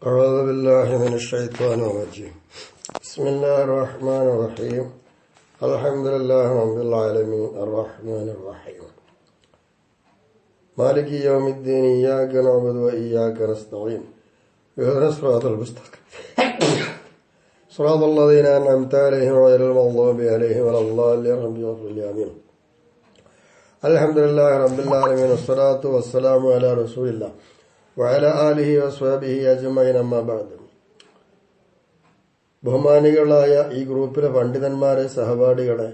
أعوذ بالله من الشيطان الرجيم. بسم الله الرحمن الرحيم. الحمد لله رب العالمين الرحمن الرحيم مالك يوم الدين إياك نعبد وإياك نستعين اهدنا الصراط المستقيم صراط الذين أنعمت عليهم غير المغضوب عليهم ولا الضالين آمين. الحمد لله رب العالمين والصلاة والسلام على رسول الله وعلى آله وصحبه أجمعين أما بعد. ബഹുമാനികളായ ഈ ഗ്രൂപ്പിലെ പണ്ഡിതന്മാരെ, സഹപാഠികളെ,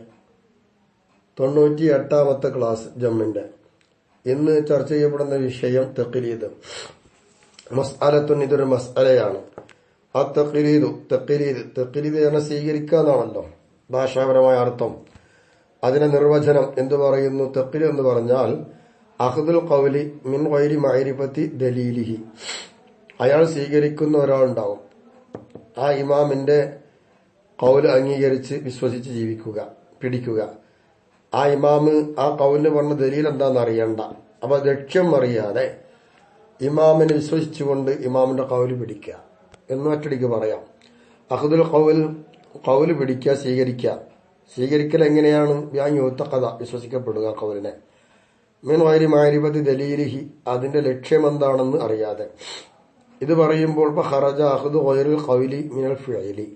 98ാമത്തെ ക്ലാസ് ജമ്മിന്റെ ഇന്ന് ചർച്ച ചെയ്യപ്പെടുന്ന വിഷയം തഖ്ലീദ്. മസ്അലത്തുൻ, ഇതൊരു മസ്അലയാണ്. ആ തഖ്ലീദ് എന്ന സ്വീകരിക്കാന്നാണല്ലോ ഭാഷാപരമായ അർത്ഥം. അതിന്റെ നിർവചനം എന്തു പറയുന്നു? തഖ്ലീദ് എന്ന് പറഞ്ഞാൽ അഖ്ദുൽ ഖൗലി മിൻ ഗൈരി മഅരിഫത്തി ദലീലിഹി. അയാൾ സ്വീകരിക്കുന്ന ഒരാളുണ്ടാവും, ആ ഇമാമിന്റെ ഖൗല് അംഗീകരിച്ച് വിശ്വസിച്ച് ജീവിക്കുക, പിടിക്കുക. ആ ഇമാമ് ആ ഖൗലിന് പറഞ്ഞ ദലീൽ എന്താണെന്ന് അറിയണ്ട. അപ്പൊ ലക്ഷ്യം അറിയാതെ ഇമാമിനെ വിശ്വസിച്ചുകൊണ്ട് ഇമാമിന്റെ ഖൗല് പിടിക്കുക എന്ന് ഒറ്റടിക്ക് പറയാം. അഖ്ദുൽ ഖൗല് പിടിക്കുക, സ്വീകരിക്കൽ എങ്ങനെയാണ്? യുത്തഖദ, വിശ്വസിക്കപ്പെടുക ഖൗലിനെ. മിൻ ഗൈരി മഅരിഫത്തി ദലീലിഹി, അതിന്റെ ലക്ഷ്യം എന്താണെന്ന് അറിയാതെ. ഇത് പറയുമ്പോൾ ഖറജ അഖ്ദു ഗൈറുൽ ഖൗലി മിനൽ ഫിഅലി,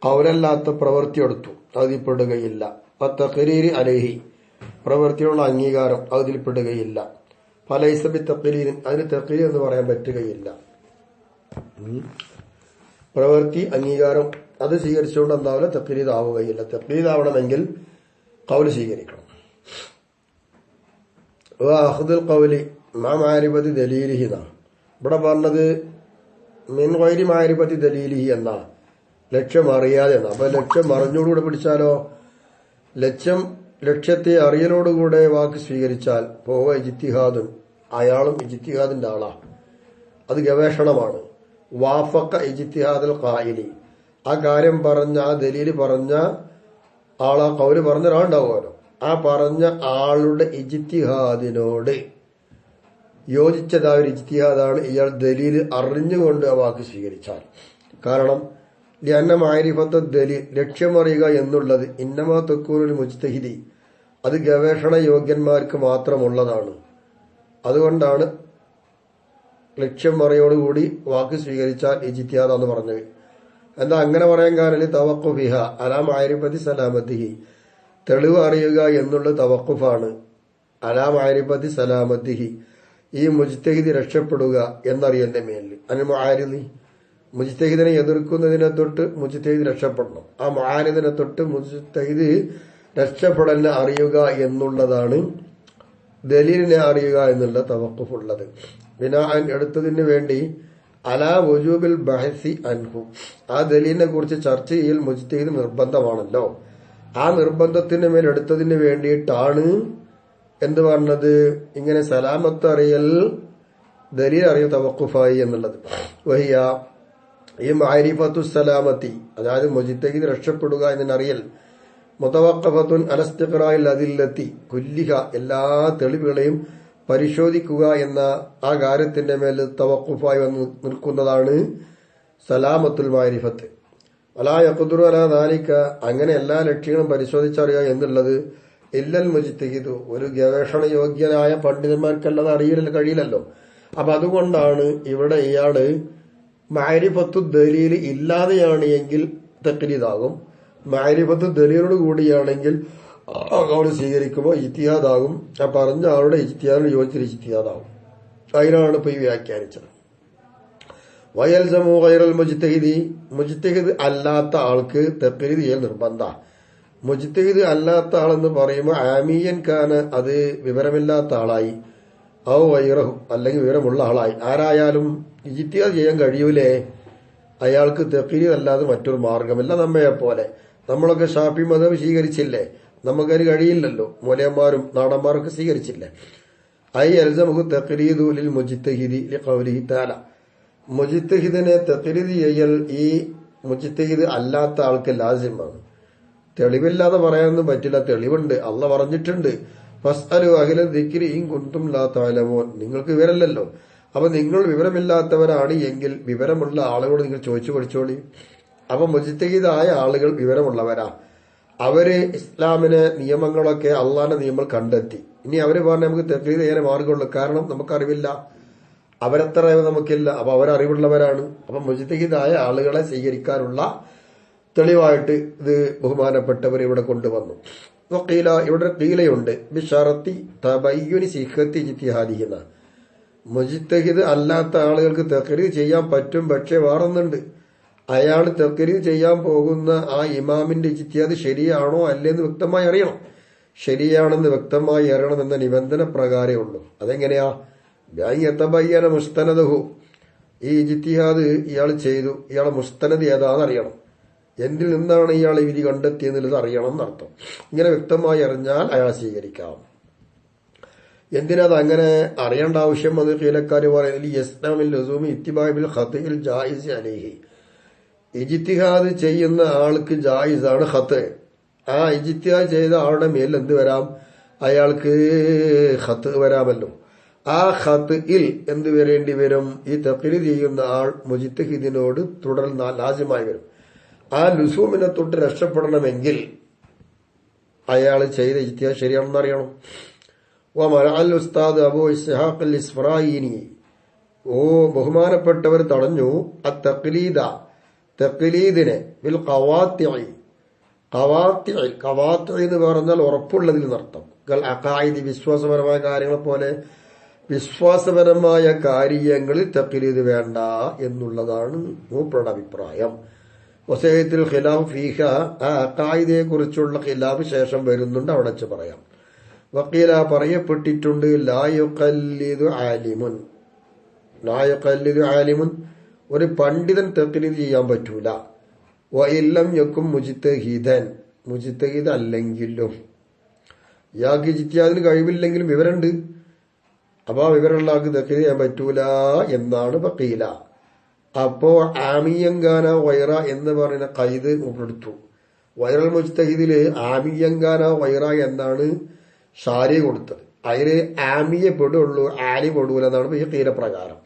ഖൗലല്ലാത്ത പ്രവൃത്തി എടുത്തു, അതിൽപ്പെടുകയില്ല. തഖ്രീരി അലൈഹി, പ്രവൃത്തിയുള്ള അംഗീകാരം, അതിൽപ്പെടുകയില്ല. ഫലൈസ ബിത്തഖ്രീരി, അതിന് തഖ്രീർ എന്ന് പറയാൻ പറ്റുകയില്ല. പ്രവൃത്തി അംഗീകാരം അത് സ്വീകരിച്ചുകൊണ്ട് എന്താവില്ല, തഖ്രീർ ആവുകയില്ല. തഖ്രീർ ആവണമെങ്കിൽ ഖൗല് സ്വീകരിക്കണം. അഖ്ദുൽ ഖൗലി മാ മഅരിഫത്തി ദലീലിഹി എന്നാണ് ഇവിടെ പറഞ്ഞത്. മിൻ ഗൈരി മഅരിഫത്തി ദലീലിഹി എന്നാണ്, ലക്ഷ്യം അറിയാതെ എന്നാണ്. അപ്പൊ ലക്ഷ്യം അറിഞ്ഞോടുകൂടെ പിടിച്ചാലോ? ലക്ഷ്യത്തെ അറിയലോടുകൂടെ വാക്ക് സ്വീകരിച്ചാൽ പോവ ഇജ്തിഹാദുൻ, അയാളും ഇജ്തിഹാദിന്റെ ആളാ, അത് ഗവേഷണമാണ്. വാഫഖ ഇജ്തിഹാദുൽ ഖായിലി, ആ കാര്യം പറഞ്ഞ, ആ ദലീല് പറഞ്ഞ ആളാ, ഖൗല് പറഞ്ഞ ഒരാളുണ്ടാവുമല്ലോ, ആ പറഞ്ഞ ആളുടെ ഇജ്തിഹാദിനോട് യോജിച്ചതായ ഒരു ഇജ്തിഹാദാണ് ഇയാൾ ദലീല് അറിഞ്ഞുകൊണ്ട് ആ വാക്ക് സ്വീകരിച്ചാൽ. കാരണം ലിഅന്ന മഅരിഫത്തു ദലീൽ, ലക്ഷ്യമറിയുക എന്നുള്ളത് ഇന്നമാ തകൂനുൽ മുജ്തഹിദി, അത് ഗവേഷണ യോഗ്യന്മാർക്ക് മാത്രമുള്ളതാണ്. അതുകൊണ്ടാണ് ലക്ഷ്യം അറിയോടുകൂടി വാക്ക് സ്വീകരിച്ചാൽ ഇജ്തിഹാദാന്ന് പറഞ്ഞത്. എന്താ അങ്ങനെ പറയാൻ കാരണം? തവഖുഫിഹ അലാ മഅരിഫത്തി സലാമത്തിഹി, തെളിവ് അറിയുക എന്നുള്ള തവഖുഫാണ്. അലാ മഅരിഫത്തി സലാമത്തിഹി, ഈ മുജ്തഹിദ് രക്ഷപ്പെടുക എന്നറിയന്റെ മേലിൽ. അൽ മുആരിദി, മുജ്തഹിദിനെ എതിർക്കുന്നതിനെ തൊട്ട് മുജ്തഹിദ് രക്ഷപ്പെടണം. ആ മുആരിദിനെ തൊട്ട് മുജ്തഹിദ് രക്ഷപ്പെടലിനെ അറിയുക എന്നുള്ളതാണ് ദലീലിനെ അറിയുക എന്നുള്ള തവഖുഫുള്ളത്. ബിനാഅൻ, എടുത്തതിന് വേണ്ടി അലാ വുജൂബിൽ ബഹസി അൻഹു, ആ ദലീലിനെ കുറിച്ച് ചർച്ച ചെയ്യൽ മുജ്തഹിദ് നിർബന്ധമാണല്ലോ. ആ നിർബന്ധത്തിന് മേൽ എടുത്തതിന് വേണ്ടിയിട്ടാണ് എന്ത് പറഞ്ഞത്? ഇങ്ങനെ സലാമത്ത് അറിയൽ, ദലീൽ അറിയൽ തവഖുഫായി എന്നുള്ളത്. വഹിയ, ഈ മഅരിഫത്തു സലാമത്തി, അതായത് മുജ്തഹിദ് രക്ഷപ്പെടുക എന്നറിയൽ, മുതവഖഫത്തുൻ അല ഇസ്തിഖ്റാഇൽ അദില്ലത്തി കുല്ലിഹ, എല്ലാ തെളിവുകളെയും പരിശോധിക്കുക എന്ന ആ കാര്യത്തിന്റെ മേൽ തവഖുഫായി വന്ന് നിൽക്കുന്നതാണ് സലാമത്തുൽ മഅരിഫത്ത്. അലാ യഖ്ദുറു അലാ ദാലിക, അങ്ങനെ എല്ലാ ലക്ഷ്യങ്ങളും പരിശോധിച്ചറിയുക എന്നുള്ളത് ഇല്ലൽ മുജ്തഹിദ്, ഒരു ഗവേഷണ യോഗ്യനായ പണ്ഡിതന്മാർക്കല്ലാതെ കഴിയില്ലല്ലോ. അപ്പൊ അതുകൊണ്ടാണ് ഇവിടെ ഇയാള് മഅരിഫത്തു ദലീൽ ഇല്ലാതെയാണ് എങ്കിൽ തഖ്ലീദാകും, മഅരിഫത്തു ദലീലോട് കൂടിയാണെങ്കിൽ അവിടെ സ്വീകരിക്കുമ്പോൾ ഇജ്തിഹാദാകും. ആ പറഞ്ഞ ആളുടെ ഇജ്തിഹാദിന് യോജിച്ച ഇജ്തിഹാദാകും. അതിനാണ് ഇപ്പൊ ഈ വ്യാഖ്യാനിച്ചത്. വയൽസമു ഗൈറൽ മുജ്തഹിദി, മുജ്തഹിദ് അല്ലാത്ത ആൾക്ക് തഖ്ലീദ് ചെയ്യൽ നിർബന്ധ. മുജ്തഹിദ് അല്ലാത്ത ആളെന്ന് പറയുമ്പോൾ ആമിയൻ ഖാന, അത് വിവരമില്ലാത്ത ആളായി, ഔ ഗൈറഹു, അല്ലെങ്കിൽ വിവരമുള്ള ആളായി, ആരായാലും ഇജ്തിഹാദ് ചെയ്യാൻ കഴിയൂലേ? അയാൾക്ക് തഖ്ലീദ് അല്ലാതെ മറ്റൊരു മാർഗമില്ല. നമ്മയെ പോലെ നമ്മളൊക്കെ ഷാഫി മദ്ഹബ് സ്വീകരിച്ചില്ലേ? നമുക്കതിന് കഴിയില്ലല്ലോ. മൂലയന്മാരും നാടന്മാരൊക്കെ സ്വീകരിച്ചില്ലേ? ഐ അൽസമുഹു തഖ്ലീദു ലിൽ മുജ്തഹിദി ലിഖൗലിഹി തആല, മുജ്തഹിദിനെ തഖ്ലീദ് ചെയ്യൽ ഈ മുജ്തഹിദ് അല്ലാത്ത ആൾക്ക് ലാസിമാണ്. തെളിവില്ലാതെ പറയാനൊന്നും പറ്റില്ല, തെളിവുണ്ട്, അള്ളാഹ് പറഞ്ഞിട്ടുണ്ട്. ഫസ്അലു അഹ്ല ദിക്രി ഇൻ കുൻതും ലാ തഅലമൂൻ, നിങ്ങൾക്ക് വിവരമില്ലല്ലോ, അപ്പൊ നിങ്ങൾ വിവരമില്ലാത്തവരാണ് എങ്കിൽ വിവരമുള്ള ആളുകളോട് നിങ്ങൾ ചോദിച്ചു പഠിച്ചോളി. അപ്പൊ മുജ്തഹിദായ ആളുകൾ വിവരമുള്ളവരാ. അവര് ഇസ്ലാമിലെ നിയമങ്ങളൊക്കെ അള്ളാന്റെ നിയമങ്ങൾ കണ്ടെത്തി. ഇനി അവര് പറഞ്ഞ നമുക്ക് തഖ്ലീദ് ചെയ്യാൻ മാർഗമുള്ളൂ, കാരണം നമുക്കറിവില്ല, അവരത്ര അറിവ് നമുക്കില്ല. അപ്പൊ അവരറിവുള്ളവരാണ്. അപ്പൊ മുജ്തഹിദായ ആളുകളെ സ്വീകരിക്കാനുള്ള തെളിവായിട്ട് ഇത് ബഹുമാനപ്പെട്ടവർ ഇവിടെ കൊണ്ടുവന്നു. വഖീല, ഇവിടെ ഖീലയുണ്ട് ബിശറത്തി തബയ്യുനി സിഹത്തി ഇജ്തിഹാദിഹിന. മുജ്തഹിദ് അല്ലാത്ത ആളുകൾക്ക് തഖ്ലീദ് ചെയ്യാൻ പറ്റും, പക്ഷെ വേറൊന്നുണ്ട്, അയാൾ തഖ്ലീദ് ചെയ്യാൻ പോകുന്ന ആ ഇമാമിന്റെ ഇജ്തിഹാദ് ശരിയാണോ അല്ലേന്ന് വ്യക്തമായി അറിയണം. ശരിയാണെന്ന് വ്യക്തമായി അറിയണം എന്ന നിബന്ധന പ്രകാരമേ ഉള്ളൂ. അതെങ്ങനെയാ? ബയ്യന മുസ്തനദഹു, ഈ ഇജ്തിഹാദ് ഇയാൾ ചെയ്തു, ഇയാളെ മുസ്തനദ് ഏതാന്ന് അറിയണം, എന്തിൽ നിന്നാണ് ഇയാൾ ഈ വിധി കണ്ടെത്തിയെന്നുള്ളത് അറിയണം എന്നർത്ഥം. ഇങ്ങനെ വ്യക്തമായി അറിഞ്ഞാൽ അയാൾ സ്വീകരിക്കാം. എന്തിനത് അങ്ങനെ അറിയേണ്ട ആവശ്യം? അത് ഖീലക്കാര് പറയുന്നത് യസ്നാമിൽ ലസൂമി ഇത്തിബാഇൽ ഖത്ഇൽ ജായിസ് അലൈഹി. ഇജ്തിഹാദ് ചെയ്യുന്ന ആൾക്ക് ജായിസാണ് ഖത്ത്. ആ ഇജ്തിഹാദ് ചെയ്ത ആളുടെ മേൽ എന്ത് വരാം? അയാൾക്ക് ഖത്ത് വരാമല്ലോ. ആ ഖത്ഇൽ എന്ത് വരേണ്ടി വരും? ഈ തഖ്ലീദ് ചെയ്യുന്ന ആൾ മുജ്തഹിദിനോട് തുടർന്നാൽ ലാസിമായി വരും. ആ ലുസൂമിനെ തൊട്ട് രക്ഷപ്പെടണമെങ്കിൽ അയാൾ ചെയ്ത ഇജ്തിഹാദ് ശരിയാണെന്ന് അറിയണം. വമഅൽ ഉസ്താദ് അബൂ ഇസ്ഹാഖ് അൽ ഇസ്ഫറായിനി, ബഹുമാനപ്പെട്ടവർ തടഞ്ഞു തഖ്ലീദിനെ ബിൽ ഖവാത്തിഇ. ഖവാത്തി എന്ന് പറഞ്ഞാൽ ഉറപ്പുള്ളതിൽ നർത്ഥം. അഖായിദി, വിശ്വാസപരമായ കാര്യങ്ങളെ പോലെ വിശ്വാസപരമായ കാര്യങ്ങളിൽ തഖ്ലീദ് വേണ്ട എന്നുള്ളതാണ് മൂപ്പരുടെ അഭിപ്രായം. വസയത്തിൽ ഖിലാഫ് ഫീഹ, ആ അഖായിദയെ കുറിച്ചുള്ള ഖിലാഫ് ശേഷം വരുന്നുണ്ട്, അവിടെ വെച്ച് പറയാം. വക്കീല, പറയപ്പെട്ടിട്ടുണ്ട് ലാ യുഖല്ലിദു ആലിമുൻ, ഒരു പണ്ഡിതൻ തഖ്ലീദ് ചെയ്യാൻ പറ്റൂല. വഇല്ലം യകും മുജ്തഹിദൻ, മുജ്തഹിദ് അല്ലെങ്കിലും. ഇയാൾക്ക് ഇജ്തിഹാദിന് കഴിവില്ലെങ്കിലും വിവരമുണ്ട്, അപ്പൊ ആ വിവരമുള്ള ആൾക്ക് തഖ്ലീദ് ചെയ്യാൻ പറ്റൂല എന്നാണ് വക്കീല. അപ്പോ ആമിയങ്കാന വൈറ എന്ന് പറയുന്ന ഖൈദ് ഉൾപ്പെടുത്തു. വൈറൽ മുജ്തഹിദില് ആമിയങ്കാന വൈറ എന്നാണ് ഷാരി കൊടുത്തത്. അതില് ആമിയെ പെടുള്ളൂ, ആലി പെടൂല എന്നാണ് ഈ ഖീലപ്രകാരം.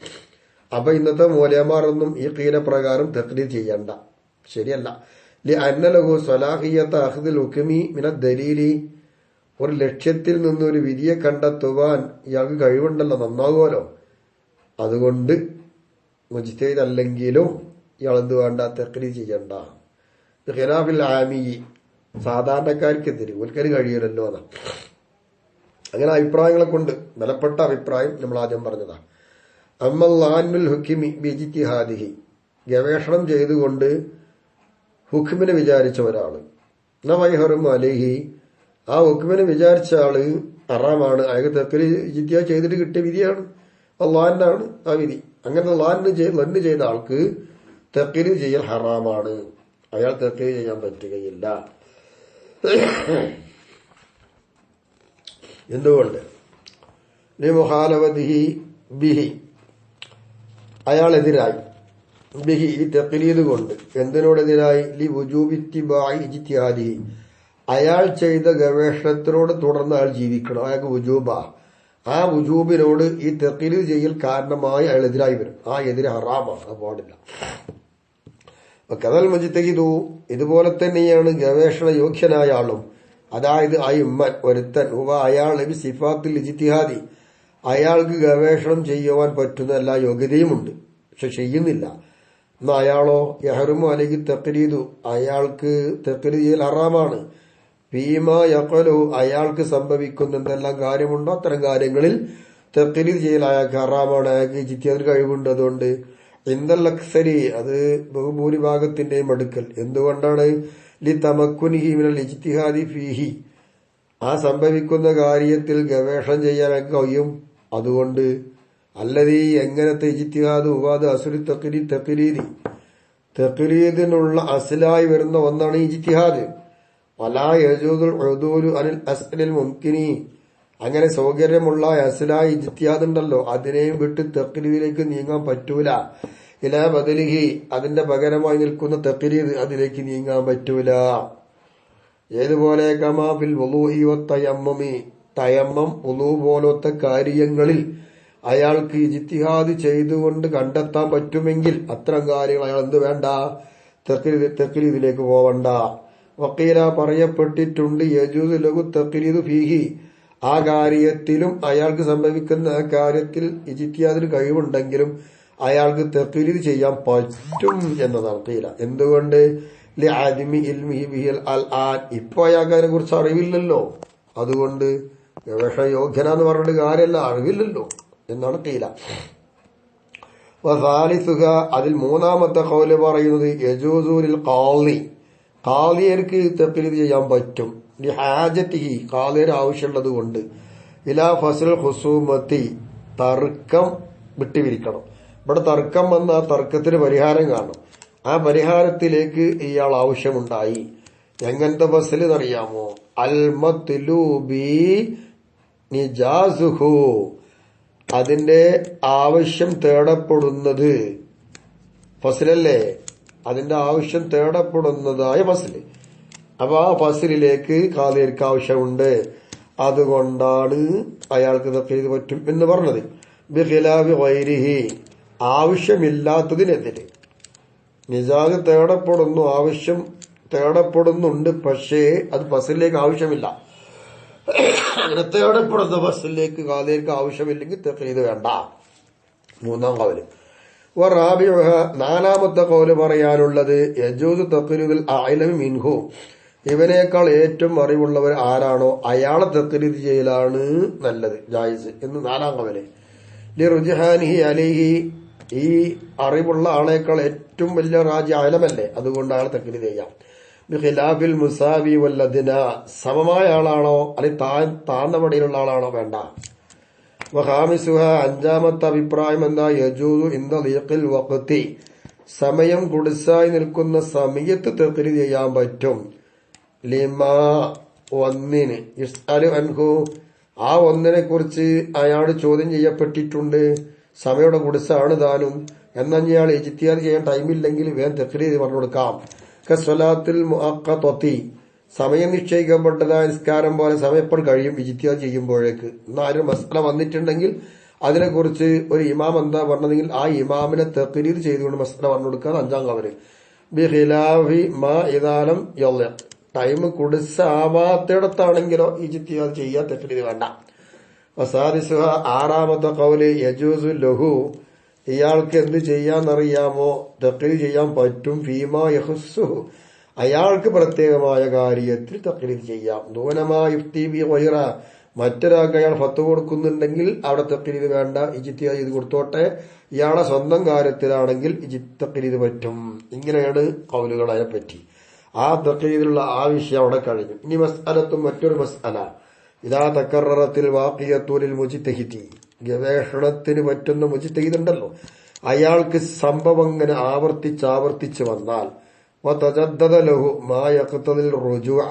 അപ്പൊ ഇന്നത്തെ മൂലയന്മാരൊന്നും ഈ ഖീലപ്രകാരം തഖ്ലീദ് ചെയ്യണ്ട, ശരിയല്ല. ലഅന്നലഹു സ്വലാഹിയ്യത അഖ്ദിൽ ഹുക്മി മിന ദലീലി, ഒരു ലക്ഷ്യത്തിൽ നിന്നൊരു വിധിയെ കണ്ടെത്തുവാൻ ഇയാൾക്ക് കഴിവുണ്ടല്ലോ, നന്നാകുമല്ലോ. അതുകൊണ്ട് മുജ്തഹിദ് അല്ലെങ്കിലും ഇയാൾ എന്ത് വേണ്ട? തഖ്ലീദ് ചെയ്യണ്ട. ഖിലാഫിൽ ആമി, സാധാരണക്കാർക്കെതിരെ ഒരിക്കൽ കഴിയില്ലല്ലോ എന്നാ. അങ്ങനെ അഭിപ്രായങ്ങളെ കൊണ്ട് ബലപ്പെട്ട അഭിപ്രായം നമ്മൾ ആദ്യം പറഞ്ഞതാ. അമ്മൽ ഹുക്കിമി ബിജ്തിഹാദിഹി, ഗവേഷണം ചെയ്തുകൊണ്ട് ഹുക്മിനെ വിചാരിച്ച ഒരാള്, നവൈഹറും അലൈഹി, ആ ഹുക്മിനെ വിചാരിച്ച ആള് ഹറാമാണ്. അയാൾക്ക് തഖ്ലീദ് ഇജ്തിഹാദ് ചെയ്തിട്ട് കിട്ടിയ വിധിയാണ്, അള്ളാഹിന്റെ ആണ് ആ വിധി. അങ്ങനെ ലന്ന് ചെയ്ത ആൾക്ക് തഖ്ലീദ് ചെയ്യൽ ഹറാമാണ്, അയാൾ തഖ്ലീദ് ചെയ്യാൻ പറ്റുകയില്ല. എന്തുകൊണ്ട്? ലിമുഖാലഫതിഹി ബിഹി, അയാളെതിരായി, ബിഹി ഈ തഖ്ലീദ് കൊണ്ട്. എന്തിനോടെതിരായി? ലി വുജൂബി ഇത്തിബാഇ ഇജ്തിഹാദിഹി, അയാൾ ചെയ്ത ഗവേഷണത്തിനോട് തുടർന്ന് അയാൾ ജീവിക്കണം, അയാൾക്ക് വുജൂബാ. ആ വുജൂബിനോട് ഈ തഖ്ലീദ് ചെയ്യൽ കാരണമായി അയാൾ എതിരായി വരും. ആ എതിരെ ഹറാമാണ്, അത് പാടില്ല. കദൽ മുജ്തഹിദു, ഇതുപോലെ തന്നെയാണ് ഗവേഷണ യോഗ്യനായ ആളും, അതായത് അയിമ്മൻ ഒരുത്തൻ, അയാൾ സിഫാത്തിൽ ഇജ്തിഹാദി, അയാൾക്ക് ഗവേഷണം ചെയ്യുവാൻ പറ്റുന്ന എല്ലാ യോഗ്യതയുമുണ്ട്, പക്ഷെ ചെയ്യുന്നില്ല. എന്നാ അയാളോ യഹ്റുമു അലൈഹി തഖ്ലീദു, അയാൾക്ക് തഖ്ലീദ് ചെയ്യൽ ഹറാമാണ്. ഫീമാ യഖലു, അയാൾക്ക് സംഭവിക്കുന്ന എന്തെല്ലാം കാര്യമുണ്ടോ അത്തരം കാര്യങ്ങളിൽ തഖ്ലീദ് ചെയ്യൽ അയാൾക്ക് ഹറാമാണ്, അയാൾക്ക് ഇജ്തിഹാദിന് കഴിവുണ്ട്. അതുകൊണ്ട് ഇന്ദൽ അക്സരി, അത് ബഹുഭൂരിഭാഗത്തിന്റെയും അടുക്കൽ. എന്തുകൊണ്ടാണ്? ലി തമക്കുനിഹി മിനൽ ഇജ്തിഹാദി ഫീഹി, ആ സംഭവിക്കുന്ന കാര്യത്തിൽ ഗവേഷണം ചെയ്യാൻ കഴിയും. അതുകൊണ്ട് അല്ലതീ, എങ്ങനത്തെ ഇജ്തിഹാദ് ഉവാദ് അസുരി തഖ്ലീദിനുള്ള അസ്ലായി വരുന്ന ഒന്നാണ് ഇജ്തിഹാദ്. വലാ യജൂദുൽ ഉദൂലു അനിൽ അസ്ലിൽ മുംകിനി, അങ്ങനെ സൗകര്യമുള്ള അസ്ലായ ഇജ്തിഹാദ് ഉണ്ടല്ലോ, അതിനെയും വിട്ട് തഖ്ലീദിലേക്ക് നീങ്ങാൻ പറ്റൂല. ഇലാ ബദലിഹി, അതിന്റെ പകരമായി നിൽക്കുന്ന തഖ്ലീദ്, അതിലേക്ക് നീങ്ങാൻ പറ്റൂല. ഏതുപോലെ കമാ ഫിൽ വുളൂഇ വത്തയമ്മമി, തയമ്മം വുളൂ പോലത്തെ കാര്യങ്ങളിൽ അയാൾക്ക് ഇജ്തിഹാദ് ചെയ്തുകൊണ്ട് കണ്ടെത്താൻ പറ്റുമെങ്കിൽ അത്തരം കാര്യങ്ങൾ അയാൾ എന്ത് വേണ്ട, തഖ്ലീദിലേക്ക് പോവണ്ട. വക്കീല പറയപ്പെട്ടിട്ടുണ്ട് യജൂസു ലഹു തഖ്ലീദു ഫീഹി, ആ കാര്യത്തിലും അയാൾക്ക് സംഭവിക്കുന്ന ആ കാര്യത്തിൽ ഇജ്തിഹാദിന് കഴിവുണ്ടെങ്കിലും അയാൾക്ക് തഖ്ലീദ് ചെയ്യാൻ പറ്റും എന്നതാണ് ഖീല. എന്തുകൊണ്ട്? ലിഅദ്മി ഇൽമിഹി ബിഹിൽ അൽആൻ, ഇപ്പൊ അയാൾക്ക് അതിനെ കുറിച്ച് അറിവില്ലല്ലോ, അതുകൊണ്ട് ഗവേഷണ യോഗ്യനാന്ന് പറഞ്ഞിട്ട് കാര്യമല്ല, അറിവില്ലല്ലോ എന്നാണ് ഖീല. വസാലിസുക, അതിൽ മൂന്നാമത്തെ ഖൗല് പറയുന്നത് യജൂസു ലിൽ ഖാളി, ഖാളിയർക്ക് തഖ്ലീദ് ചെയ്യാൻ പറ്റും. ലിഹാജത്തിഹി, ഖാളിയുടെ ആവശ്യമുള്ളത് കൊണ്ട്. ഇലാ ഫസ്ൽ ഖുസൂമത്തി, തർക്കം വിട്ടുപിരിക്കണം. ഇവിടെ തർക്കം വന്ന ആ തർക്കത്തിന് പരിഹാരം കാണും. ആ പരിഹാരത്തിലേക്ക് ഇയാൾ ആവശ്യമുണ്ടായി. എങ്ങനത്തെ ഫസ്ൽ എന്നറിയാമോ? അൽ മത്ലൂബി നിജാസുഹു, അതിന്റെ ആവശ്യം തേടപ്പെടുന്നത് ഫസ്ലല്ലേ, അതിന്റെ ആവശ്യം തേടപ്പെടുന്നതായ ഫസ്ല്. അപ്പൊ ആ ഫസ്ലിലേക്ക് ഖാദിർക്ക് ആവശ്യമുണ്ട്, അതുകൊണ്ടാണ് അയാൾക്ക് തഖ്ലീദ് പറ്റും എന്ന് പറഞ്ഞത്. ബിഖിലാഫി ഗൈരിഹി, ആവശ്യമില്ലാത്തതിനെതിരെ. നിജാസ് തേടപ്പെടുന്നു, ആവശ്യം തേടപ്പെടുന്നുണ്ട്, പക്ഷേ അത് ഫസ്ലിലേക്ക് ആവശ്യമില്ല. അങ്ങനെ തേടപ്പെടുന്ന ഫസ്ലിലേക്ക് ഖാദിർക്ക് ആവശ്യമില്ലെങ്കിൽ തഖ്ലീദ് വേണ്ട. മൂന്നാം ഖൗല്. വറാബിഉഹ, നാലാമത്തെ ഖൗല് പറയാനുള്ളത് യജൂസു തഖ്ലീദുൽ അഅലമി മിൻഹു, ഇവനേക്കാൾ ഏറ്റവും അറിവുള്ളവർ ആരാണോ അയാളെ തഖ്ലീദ് ചെയ്യലാണ് നല്ലത്, ജായിസ് എന്ന് നാലാം ഖൗല്. ലിറുജ്ഹാനിഹി അലൈഹി, ഈ അറിവുള്ള ആളേക്കാൾ ഏറ്റവും വലിയ റാജി അഅലമല്ലേ, അതുകൊണ്ട് അയാളെ തഖ്ലീദ് ചെയ്യാം. ബിഖിലാഫിൽ മുസാവി വല്ലദിന, സമമായ ആളാണോ അല്ലെങ്കിൽ താഴ്ന്ന പടിയിലുള്ള ആളാണോ വേണ്ട. വഖാമിസുഹ, അഞ്ചാമത്തെ അഭിപ്രായം എന്താ? യജൂസു ഇൻദ ദീഖിൽ വഖ്തി, സമയം കുടിസായി നിൽക്കുന്ന സമയത്ത് തഖ്ലീദ് ചെയ്യാൻ പറ്റും. ലിമാ, ഒന്നിന്, യുസ്അലു അൻഹു, ആ ഒന്നിനെ കുറിച്ച് അയാൾ ചോദ്യം ചെയ്യപ്പെട്ടിട്ടുണ്ട്, സമയയുടെ കുടിസാണ് താനും, എന്നാൽ ഇയാൾ ഇജ്തിഹാദ് ചെയ്യാൻ ടൈമില്ലെങ്കിൽ വേഗം തഖ്ലീദ് പറഞ്ഞു കൊടുക്കാം. കസ്വലാത്തുൽ മുഅഖ്ഖതത്തി, സമയം നിശ്ചയിക്കപ്പെട്ടതായ നിസ്കാരം പോലെ സമയം എപ്പോൾ കഴിയും ഇജ്തിഹാദ് ചെയ്യുമ്പോഴേക്ക്. എന്നാലും മസ്അല വന്നിട്ടുണ്ടെങ്കിൽ അതിനെക്കുറിച്ച് ഒരു ഇമാം എന്താ പറഞ്ഞതെങ്കിൽ ആ ഇമാമിനെ തഖ്ലീദ് ചെയ്തുകൊണ്ട് മസ്അല പറഞ്ഞു കൊടുക്കാൻ അഞ്ചാം ഖൗല്. ബിഖിലാഫി മാ ഇദാലം യള, ടൈം കുടിസാവാത്തിടത്താണെങ്കിലോ ഇജ്തിഹാദ് ചെയ്യാൻ തഖ്ലീദ് വേണ്ട. വസാദിസുഹ, ആറാമത്തെ ഖൗല് യജൂസു ലഹു, ഇയാൾക്ക് എന്ത് ചെയ്യാന്നറിയാമോ? തഖ്ലീദ് ചെയ്യാൻ പറ്റും. ഫീമാ യഖുസ്സുഹു, അയാൾക്ക് പ്രത്യേകമായ കാര്യത്തിൽ തഖ്ലീദ് ചെയ്യാം. ദൂനമാ യുഫ്തി ബി ഗൈറ, മറ്റൊരാൾക്ക് അയാൾ ഫത്വ കൊടുക്കുന്നുണ്ടെങ്കിൽ അവിടെ തഖ്ലീദ് വേണ്ട, ഇജ്തിഹാദ് ചെയ്ത് കൊടുത്തോട്ടെ. ഇയാളുടെ സ്വന്തം കാര്യത്തിലാണെങ്കിൽ തഖ്ലീദ് പറ്റും. ഇങ്ങനെയാണ് ഖൗലുകൾ അതിനെപ്പറ്റി. ആ തഖ്ലീദിലുള്ള ആ വിഷയം അവിടെ കഴിഞ്ഞു. ഇനി മസ്അലത്തും, മറ്റൊരു മസ്അല. ഇദാ തകററത്തിൽ വാഖിയത്തുൽ മുജ്തഹിദി, ഗവേഷണത്തിന് പറ്റുന്ന മുജ്തഹിദ് ഉണ്ടല്ലോ, അയാൾക്ക് സംഭവം ഇങ്ങനെ ആവർത്തിച്ച് വന്നാൽ വതജദ്ദദ ലഹു മാ യഖ്തദിൽ റുജൂഅ